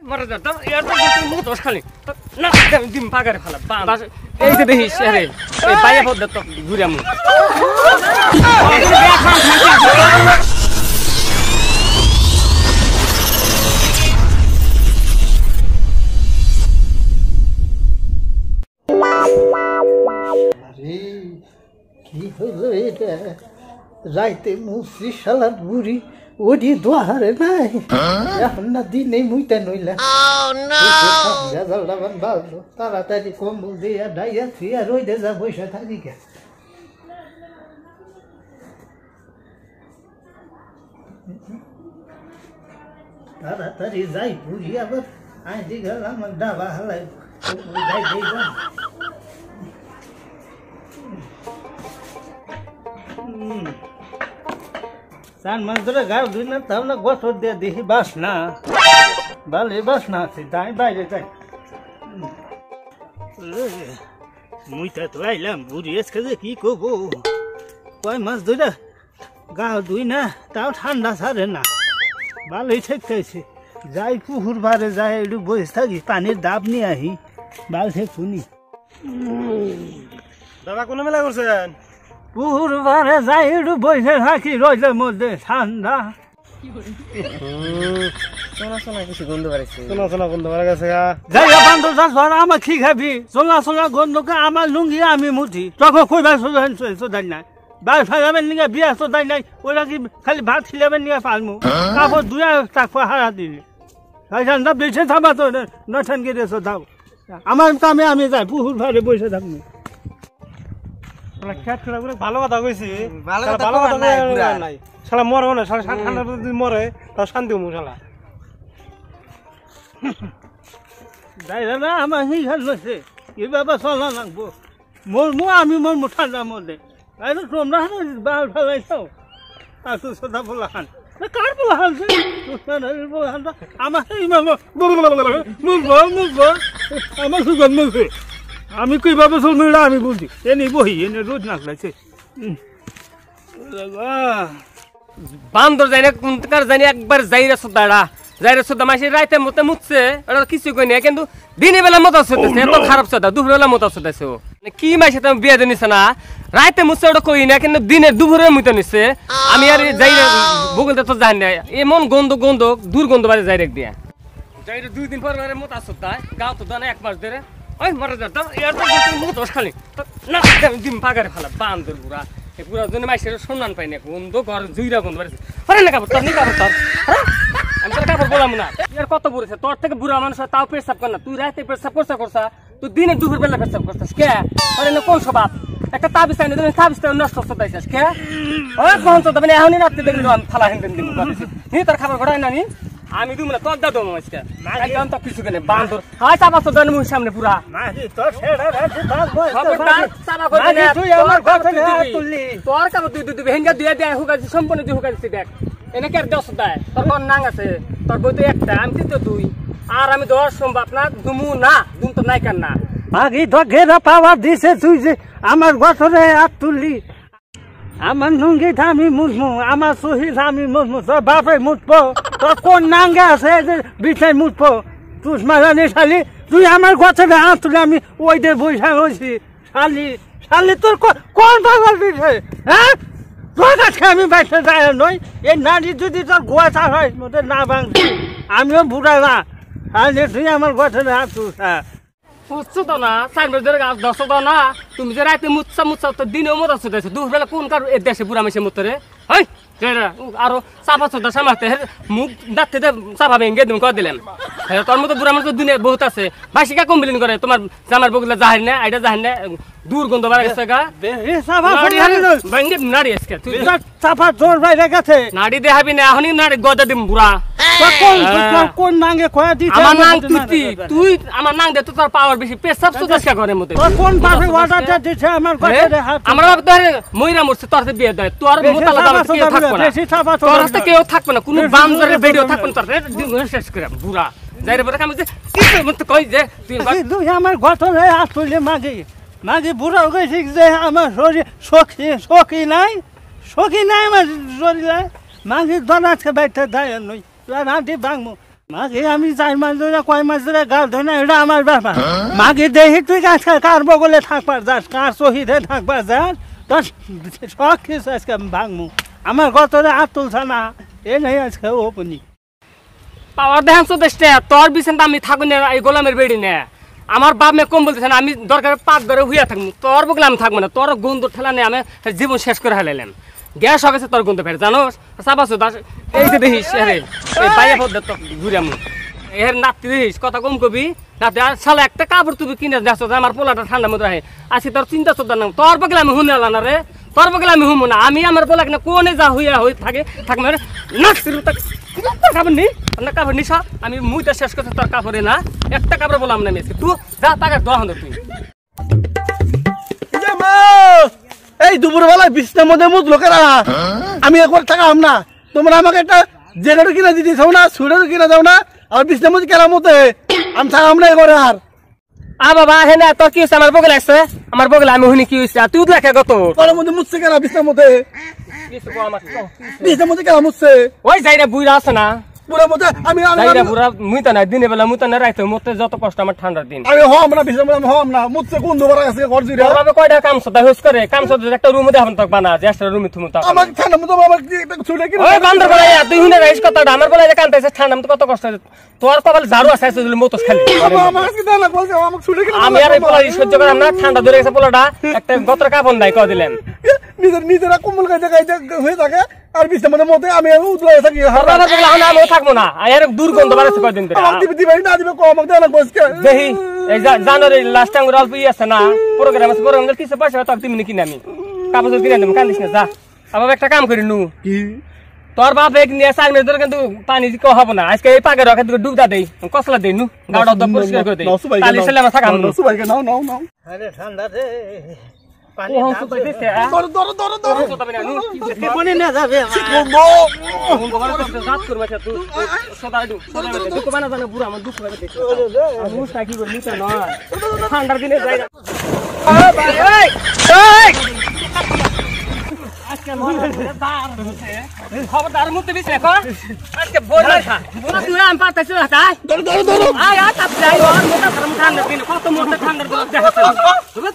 মরে যা দাও এর তো মুখ দোষ খালি না দিম পাগারে ফালা বাস এই যে দেখিস আরে এই বাইয়া পদ তো ঘুরে আমু আরে কি হলো এটা রাইতে মুসি সালাদ বুড়ি ওডি দোহারে নাই এখন না দিনে মুইতে নইলা রেজাল্ট ভালো তাড়াতাড়ি কম্বল দিয়া ডাইয়া থিয়া রইতে যা বসে থাকি কে তাড়াতাড়ি যাই বুড়ি আবার আইজি গেলাম ডাবা হালাই যাই যাই চার মাস ধরে গাড় ধুই না তাহলে বছর দিয়ে দেখি বাস না ভালো বাস না আছে তাই বাইরে যাই মুইটা তো আইলাম বুড়ি আজকে যে কি করবো কয় মাস ধরে গা ধুই না তাও ঠান্ডা ছাড়ে না ভালোই থাকতেছে যাই পুকুর বারে যাই একটু বসে থাকি পানির ডাব নিয়ে আহি ভাল শুনি দাদা কোনো মেলা করছেন পুকুর বারে যাই একটু বসে থাকি রোদের মধ্যে ঠান্ডা আমার কি খাবি চলা চলা গন্ধকে আমার লুঙ্গি আমি মুঠি তখন কইবার সোধাই নাই বাস ফাইলাবেন নিয়ে বিয়া সোধাই নাই ওরা কি খালি ভাত খিলাবেন নিয়ে পালমু তারপর দুয়া টাকা হারা দিলি বেছে থাবা তো নঠান গিয়ে সোধাও আমার কামে আমি যাই পুকুর ভারে বসে থাকবো ভালো কথা কইছি ভালো কথা নাই শালা মরো না শালা ঠান্ডা যদি মরে তাও শান্তি হবো শালা যাই না আমার সেই খেল নছে এইভাবে চলা লাগবো মরমু আমি মরমু ঠান্ডার মধ্যে তোমরা বাল ফেলাইছাও আর তুই সোধা বলা খান কার বলা খানছে আমার আমার সুগন্ধ মুখে আমি কিভাবে চলবো এটা আমি বুঝি এনে বহি এনে রোদ নাকলাইছে বান্দর যাই না কোনকার জানি একবার যাইরা সুদা মাসে রাইতে মতে মুতছে ওরা কিছু কই না কিন্তু দিনের বেলা মত আছে এত খারাপ সদা দুপুর বেলা মত আছে কি মাসে তুমি বিয়ে দিনিস না রাইতে মুতছে ওটা কই না কিন্তু দিনে দুপুরে মুতে নিছে আমি আর যাই বগুলতে তো জানি না এমন গন্ধ দুর্গন্ধ বাড়ি যাই রেখ দিয়া যাই 2 দিন পর মত আছে তাই গাও তো দানা 1 মাস ধরে ওই মরে যা দাও এর তো মুখ দোষ খালি না দিম পাগারে ফালা বান্দর পুরা এই পুরা জন্য মাইসের সম্মান পাই না গন্ধ ঘর জুইরা গন্ধ বাড়ছে আরে না কাপড় তোর নি কাপড় তোর আমি তোর কাপড় বললাম না এর কত বুড়েছে তোর থেকে বুড়া মানুষ তাও পেশাব কর না তুই রাতে পেশাব করছা তুই দিনে দুপুর বেলা পেশাব করছিস কে আরে না কোন স্বভাব একটা তাবিজ আইনে তুমি তাবিজটা নষ্ট করতে চাইছিস কে ওই কোন তো মানে এখনই রাতে দেখলি আমি ফালা হেন দিন নি তোর খাবার ঘড়াই না নি আমি তুমি না তোর দাদু আজকে একদম তো কিছু কেন বান্দর হাই চাপা তো দেন মুখ সামনে পুরা তোর ছেড়া চাপা করে না তুই আমার কথা তুললি তোর কাপড় তুই দিবি হেঙ্গা দিয়ে দেয় হুকাছি সম্পূর্ণ দিয়ে হুকাছি দেখ এনে কে 10 দেয় তোর কোন নাং আছে তোর বই তো একটা আমি তো দুই আর আমি 10 সম্ভব না দুমু না দুম তো নাই কান না আগে তো ঘেরা পাওয়া দিছে তুই যে আমার গছরে হাত তুললি আমার নুঙ্গি আমি মুসমু আমার শহীদ আমি মুসমু তোর বাপে মুছবো তোর কোন নাঙ্গে আছে যে বিছাই মুছবো তুই মারানি শালি তুই আমার গছরে হাত তুলে আমি ওই দিয়ে বৈশা হয়েছি শালি তোর কোন পাগল দিছে হ্যাঁ তোর কাছে আমি বাইসে যায় নই এই নারী যদি তোর গোয়াচা হয় মধ্যে না ভাঙছি আমিও বুড়া না শালি তুই আমার গছরে হাত তুলছা বুঝছো তো না 4 মাস ধরে গাছ ধরছো তো না তুমি যে রাতে মুচ্ছা তো দিনেও মত আছে দুপুর বেলা কোন কার এ দেশে বুড়া মাসে মতরে হই আরো চাপা চোদ্দা সামাতে মুখ দাঁতে চাপা ভেঙে দিম করে দিলাম তোর মতো বুড়া মানুষ দুনিয়া বহুত আছে বাসিকা কমপ্লেন করে তোমার জামার বগুলা জাহার না এটা জাহার না দুর্গন্ধ বাড়া গেছে গা ভেঙে নাড়ি আজকে তুই চাপা জোর বাইরে গেছে নাড়ি দেখাবি না এখনই নাড়ি গদা দিম বুড়া কোন নাঙ্গে কয়া দিছে আমার নাং তুই আমার নাং দে তো তোর পাওয়ার বেশি পেশাব তো দশকা করে মতে কোন পাশে ওয়াটারটা দিছে আমার গছরে হাত আমার বাপ তো মইরা মরছে তোর সাথে বিয়ে দেয় তোর মোতালা দাও কেউ থাকবে না তোর হাতে কেউ থাকবে না কোনো বান্দরের ভিডিও থাকবে না তোর শেষ করে বুড়া যাই রে বড় কাম যে কি মতে কই যে তুই আমার গছরে হাত তুলে মাঝে বুড়া গেছি যে আমার শরীর সখী নাই আমার শরীরে মাঝে দনাছে বাইতে দেয় নই রাঁধি ভাঙবো মাকে আমি 4 মাস ধরে কয় মাস ধরে গাল ধরে না এটা আমার ব্যাপার মাকে দেখি তুই কার বগলে থাকবার যাস কার শহীদে থাকবার যাস তোর সব কিছু আজকে আমি ভাঙমু আমার গতরে হাত তুলছে না এ নেই আজকে ওপনি পাওয়ার দেখান দেশটা তোর বিছান আমি থাকুন এই গোলামের বেড়ি নে আমার বাপ মে কম বলতেছে না আমি দরকার পাক ঘরে হুইয়া থাকবো তোর বগলে আমি থাকবো না তোর গন্ধ ঠেলা নেই আমি জীবন শেষ করে হালাইলাম গ্যাস হয়ে গেছে তোর গন্ধ ফের জানো চাবাছো এই যে দেখিস রে এই বাইরে পথ তো ঘুরে আমি এর নাতি দেখিস কথা কম কবি নাতি আর শালা একটা কাপড় তুমি কিনে যাচ্ছ আমার পোলাটা ঠান্ডা মতো রাখে আজকে তোর চিন্তা চোদ্দা না তোর বগলে আমি হুনে না রে তোর বগলে আমি হুমো না আমি আমার পোলাকে না কোনে যা হইয়া হয়ে থাকবে নাচছিল কাপড় নি আপনার কাপড় নিশা আমি মুইটা শেষ করতে তোর কাপড়ে না একটা কাপড় বললাম না মেসকে তুই যা টাকা দোয়া হলো তুই এই দুপুর বেলায় বিছনার মধ্যে মুখ লোকেরা আমি একবার থাকাম না তোমরা আমাকে একটা জ্যাকেটও কিনে দিতে চাও না সুইটারও কিনে দাও না আর বিছনার মধ্যে কেলার মধ্যে আমি থাকাম না এবারে আর বাবা হে না তোর কি হয়েছে আমার বগলে আছে আমার বগলে আমি হুনি কি হয়েছে তুই লেখা কত তোর মধ্যে মুছছে কেনা বিছনার মধ্যে বিছনার মধ্যে কেনা মুছছে ওই যাইরা বুইরা আছে না পুরো মধ্যে আমি যাইরা পুরা মুইতা না দিনে বেলা মুইতা না রাইতে মতে যত কষ্ট আমার ঠান্ডার দিন আমি হম না বিছনার মধ্যে হম না মুছছে কোন দুবার আছে ঘর জুড়ে তোর বাবা কয়টা কাম সদা হইস করে কাম সদা একটা রুমে দেখাম তক বানা যে একটা রুমে থুমু তক আমার ঠান্ডা মতো আমার একটা ছুটে কি ওই বান্দর বলে তুই হুনে রাইস কথাটা আমার বলে যে কানতেছে ঠান্ডা মতো কত কষ্ট তোর কপাল ঝাড়ু আছে দিলে মতস খালি আমার কি দানা বলছে আমাকে ছুটে কি আমি আর এই পোলা সহ্য করাম না ঠান্ডা ধরে গেছে পোলাটা একটা গতর কাপড় নাই কয় দিলেন নিজেরা কুম্বল গাইতে গাইতে হয়ে থাকে আর বিছনার মধ্যে আমি উতলাই থাকি বাবা বলে আমিও থাকবো না আর দুর্গন্ধ বাড়াচ্ছে কয়দিন ধরে আমাকে দিবি না দিবে কম আমাকে দানা বলছে দেখি এই জানুয়ারি লাস্ট টাইম অল্প ই আছে না প্রোগ্রাম আছে প্রোগ্রাম কিছু পয়সা তোর তুমি কিনে আমি কাপড় কিনে দেবো কান্দিস না যা আবার একটা কাম করি নু কি তোর বাপ এক নিয়ে 4 মিনিট ধরে কিন্তু পানি কেউ হবো না আজকে এই পাকে রকে ডুবদা দেই কসলা দেই নু গাড়া দম পরিষ্কার করে দেই তাহলে ছেলে আমার থাকাম নু সুবাইকে নাও নাও নাও আরে ঠান্ডা রে পানি ও হংস পাইতেছে দর তবে না নু পানি না যাবে বন্ধু রাত করবা তুই সদা দুঃখ বানা জানা বুড়া আমার দুঃখ লাগে আমি মুস্তা কি করি নিতে না ঠান্ডার দিনে যাই না ভাই এই আজকে খবরদার মধ্যে বিছে এখন আজকে বড় খা তুই আম পাতাছিস না তাই দর আয় আ তাপ যাই আর মোটা ধর্ম ঠান্ডা দিন কত মোটা ঠান্ডার দিন দেখাছে তুমি